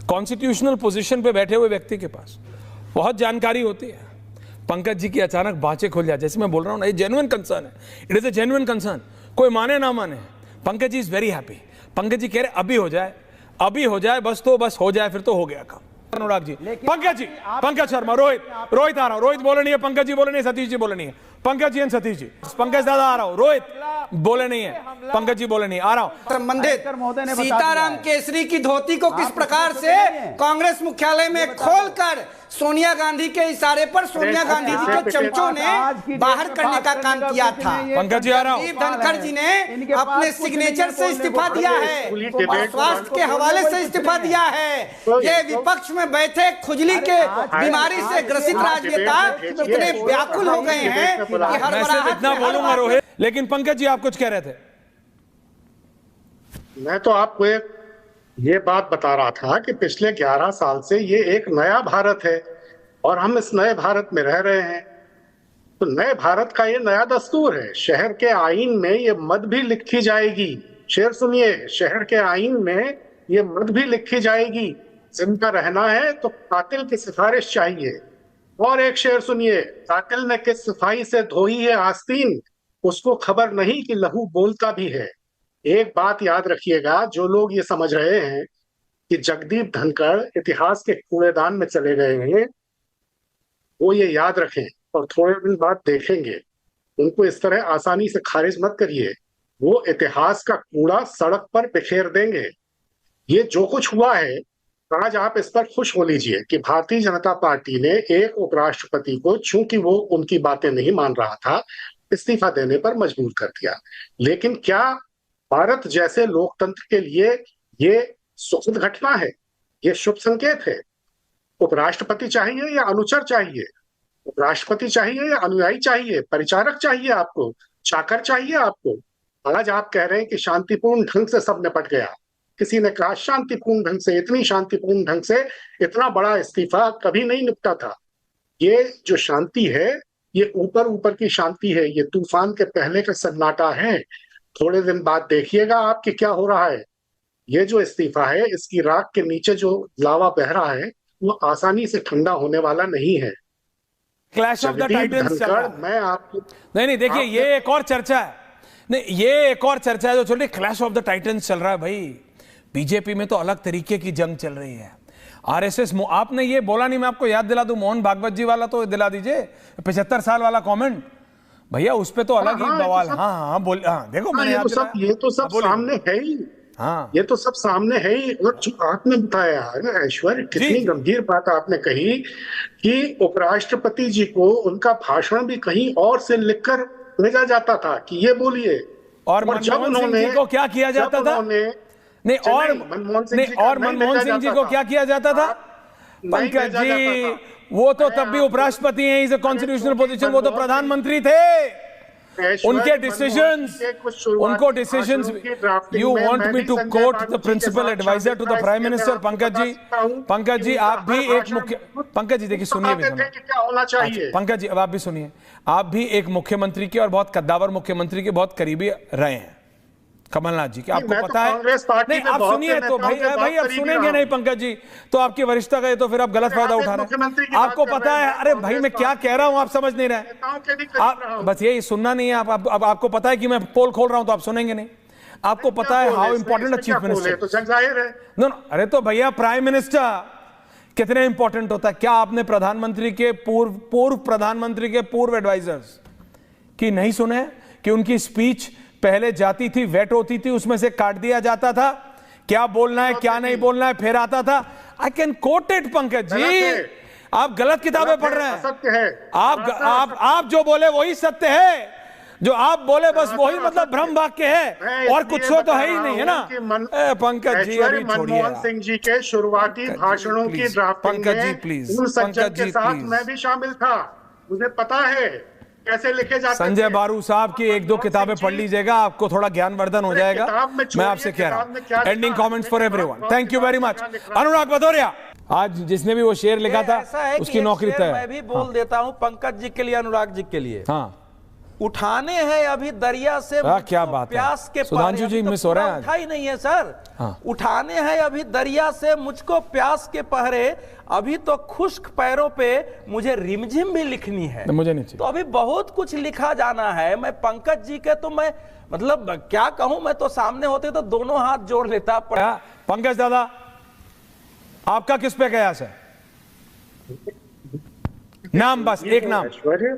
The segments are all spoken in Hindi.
कॉन्स्टिट्यूशनल पोजीशन पे बैठे हुए व्यक्ति के पास बहुत जानकारी होती है। पंकज जी की अचानक बातें खुल जाए, जैसे मैं बोल रहा हूँ ना, ये जेन्युइन कंसर्न है, it is a genuine concern. कोई माने ना माने, Pankaj ji is very happy. Pankaj ji कह रहे अभी हो जाए, अभी हो जाए, बस तो बस हो जाए, फिर तो हो गया काम। अनुराग जी, पंकज जी, पंकज शर्मा, रोहित आ रहा हूं, रोहित बोले नहीं है, पंकज जी बोले नहीं, सतीश जी बोले नहीं है, पंकज जी एंड सतीश जी, पंकज दादा आ रहा हूं, रोहित बोले नहीं है, पंकज जी बोले नहीं, आ रहा हूं। संबंधित सीताराम केसरी की धोती को किस प्रकार से कांग्रेस मुख्यालय में खोलकर सोनिया गांधी के इशारे पर सोनिया गांधी जी के चमचों ने बाहर करने का काम किया था। पंकज जी आ रहा हूं। जगदीप धनखड़ जी ने अपने सिग्नेचर से इस्तीफा दिया है और स्वास्थ्य के हवाले से इस्तीफा दिया है। ये विपक्ष में बैठे खुजली के बीमारी से ग्रसित राजनेता इतने व्याकुल हो गए हैं कि हड़बड़ाहट इतना बोलूंगा रोहित, लेकिन पंकज जी आप कुछ कह रहे थे। मैं तो आपको एक ये बात बता रहा था कि पिछले 11 साल से ये एक नया भारत है और हम इस नए भारत में रह रहे हैं। तो नए भारत का ये नया दस्तूर है। शहर के आईन में ये मद भी लिखी जाएगी। शेर सुनिए, शहर के आईन में ये मद भी लिखी जाएगी, जिनका रहना है तो कातिल की सिफारिश चाहिए। और एक शेर सुनिए, कातिल ने किस सफाई से धोई है आस्तीन, उसको खबर नहीं कि लहू बोलता भी है। एक बात याद रखिएगा, जो लोग ये समझ रहे हैं कि जगदीप धनखड़ इतिहास के कूड़ेदान में चले गए हैं, वो ये याद रखें और थोड़े दिन बाद देखेंगे। उनको इस तरह आसानी से खारिज मत करिए, वो इतिहास का कूड़ा सड़क पर बिखेर देंगे। ये जो कुछ हुआ है, आज आप इस पर खुश हो लीजिए कि भारतीय जनता पार्टी ने एक उपराष्ट्रपति को, चूंकि वो उनकी बातें नहीं मान रहा था, इस्तीफा देने पर मजबूर कर दिया। लेकिन क्या भारत जैसे लोकतंत्र के लिए ये सुखद घटना है? ये शुभ संकेत है? उपराष्ट्रपति चाहिए या अनुचर चाहिए? उपराष्ट्रपति चाहिए या अनुयायी चाहिए? परिचारक चाहिए आपको? चाकर चाहिए आपको? आज आप कह रहे हैं कि शांतिपूर्ण ढंग से सब निपट गया। किसी ने कहा शांतिपूर्ण ढंग से, इतनी शांतिपूर्ण ढंग से इतना बड़ा इस्तीफा कभी नहीं निपटा था। ये जो शांति है, ये ऊपर ऊपर की शांति है, ये तूफान के पहले का सन्नाटा है। थोड़े दिन बाद देखिएगा आपके क्या हो रहा है। ये जो इस्तीफा है, इसकी राख के नीचे जो लावा बह रहा है, वो आसानी से ठंडा होने वाला नहीं है। क्लैश ऑफ द टाइटन्स चल रहा है। मैं आपको नहीं देखिए, ये एक और चर्चा है। नहीं, ये एक और चर्चा है जो चल रही, क्लैश ऑफ द टाइटन्स चल रहा है। भाई बीजेपी में तो अलग तरीके की जंग चल रही है। आरएसएस, आपने ये बोला नहीं, मैं आपको याद दिला दूं, मोहन भागवत जी वाला तो दिला दीजिए, 75 साल वाला कमेंट भैया, उस पे तो अलग ही बवाल। हाँ बोल, हाँ देखो मैंने ये तो सब सामने है ही। हाँ, ये तो सब सामने है ही। और जो आपने बताया ऐश्वर्य, कितनी गंभीर बात आपने कही कि उपराष्ट्रपति जी को उनका भाषण भी कहीं और से लिखकर भेजा जाता था कि ये बोलिए। और मनमोहन सिंह जी को क्या किया जाता था? नहीं, और मनमोहन सिंह जी को क्या किया जाता था? पंकज जी, वो तो तब भी उपराष्ट्रपति हैं, इज अ कॉन्स्टिट्यूशनल पोजीशन, वो तो प्रधानमंत्री थे। उनके डिसीजंस, उनको decisions, you want me to quote the principal adviser to the prime minister. Pankaj ji आप भी एक मुख्य, पंकज जी देखिए सुनिए भी, क्या होना चाहिए। पंकज जी अब आप भी सुनिए, आप भी एक मुख्यमंत्री के और बहुत कद्दावर मुख्यमंत्री के बहुत करीबी रहे हैं, कमलनाथ जी के, आपको पता है। नहीं आप सुनिए तो भाई अब सुनेंगे नहीं पंकज जी, तो आपकी वरिष्ठता गए तो फिर आप गलत फायदा उठा रहे हैं। आपको पता है, अरे भाई मैं क्या कह रहा हूं आप समझ नहीं रहे। आप बस यही सुनना नहीं है। अब आपको पता है कि मैं पोल खोल रहा हूं तो आप सुनेंगे नहीं। आपको पता है how important chief minister. No, अरे तो भैया प्राइम मिनिस्टर कितने इंपॉर्टेंट होता है। क्या आपने प्रधानमंत्री के पूर्व प्रधानमंत्री के पूर्व एडवाइजर्स की नहीं सुने कि उनकी स्पीच पहले जाती थी, वेट होती थी, उसमें से काट दिया जाता था, क्या बोलना है क्या नहीं बोलना है, फिर आता था। I can quote it Pankaj ji, आप गलत किताबें पढ़ रहे हैं। सत्य है, आप जो बोले वही सत्य है, जो आप बोले बस वही मतलब भ्रम वाक्य है, और कुछ तो है ही नहीं, है ना पंकज जी। अभी छोड़िए, मनमोहन सिंह जी के शुरुआती भाषणों की ड्राफ्टिंग पंकज जी प्लीज, पंकज जी साथ मैं भी शामिल था, मुझे पता है कैसे लिखे जाते। संजय बारू साहब की 1-2 किताबें पढ़ लीजिएगा, आपको थोड़ा ज्ञानवर्धन हो जाएगा। मैं आपसे कह रहा हूं, ending comments for everyone. Thank you very much. Anurag Bhadauria, आज जिसने भी वो शेर लिखा था उसकी नौकरी तय है। मैं भी बोल देता हूं पंकज जी के लिए, अनुराग जी के लिए। हाँ, उठाने हैं अभी दरिया से क्या बात प्यास के सुधांशु जी मिस हो रहा है, उठा ही नहीं है सर। हाँ। उठाने हैं अभी दरिया से मुझको प्यास के पहरे, अभी तो खुश्क पैरों पे मुझे रिमझिम भी लिखनी है। मुझे नहीं चाहिए। तो अभी बहुत कुछ लिखा जाना है। मैं पंकज जी के तो मैं मतलब क्या कहूं, मैं तो सामने होते तो दोनों हाथ जोड़ लेता। पंकज दादा आपका किस पे कयास है? नाम, बस एक नाम। ऐश्वर्य,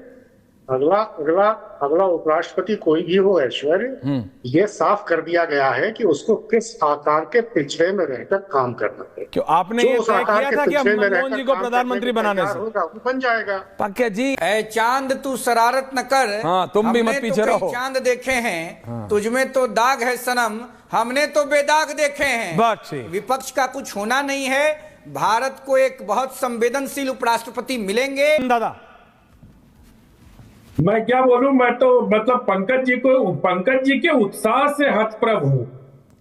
अगला उपराष्ट्रपति कोई भी हो ऐश्वर्य, ये साफ कर दिया गया है कि उसको किस आकार के पिछड़े में रहकर काम करना है। क्यों आपने ये तय किया था कि मनमोहन जी को प्रधानमंत्री बनाने से होगा, वो बन जाएगा। पंकज जी, ऐ चांद तू शरारत न कर, हाँ, तुम भी मत पीछे रहो। चांद देखे हैं तुझमें तो दाग है सनम, हमने तो बेदाग देखे हैं। विपक्ष का कुछ होना नहीं है। भारत को एक बहुत संवेदनशील उपराष्ट्रपति मिलेंगे। दादा मैं क्या बोलूं, मैं तो मतलब पंकज जी के उत्साह से हतप्रभ हूं।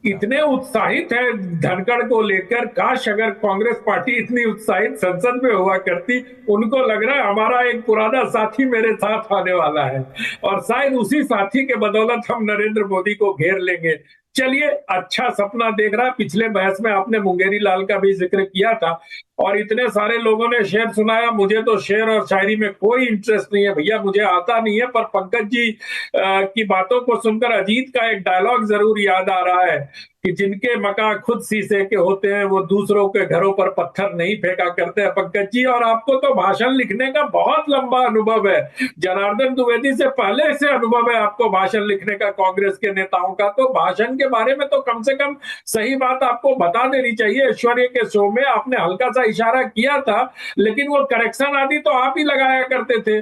इतने उत्साहित है धनखड़ को लेकर। काश अगर कांग्रेस पार्टी इतनी उत्साहित संसद में हुआ करती। उनको लग रहा है हमारा एक पुराना साथी मेरे साथ आने वाला है और शायद उसी साथी के बदौलत हम नरेंद्र मोदी को घेर लेंगे। चलिए, अच्छा सपना देख रहा है। पिछले बहस में आपने मुंगेरी लाल का भी जिक्र किया था और इतने सारे लोगों ने शेर सुनाया। मुझे तो शेर और शायरी में कोई इंटरेस्ट नहीं है भैया, मुझे आता नहीं है। पर पंकज जी की बातों को सुनकर अजीत का एक डायलॉग जरूर याद आ रहा है कि जिनके मकान खुद शीशे के होते हैं वो दूसरों के घरों पर पत्थर नहीं फेंका करते हैं। पंकज जी, और आपको तो भाषण लिखने का बहुत लंबा अनुभव है। जनार्दन द्विवेदी से पहले से अनुभव है आपको भाषण लिखने का, कांग्रेस के नेताओं का। तो भाषण के बारे में तो कम से कम सही बात आपको बता देनी चाहिए। ऐश्वर्य के शो में आपने हल्का सा इशारा किया था, लेकिन वो करेक्शन आदि तो आप ही लगाया करते थे।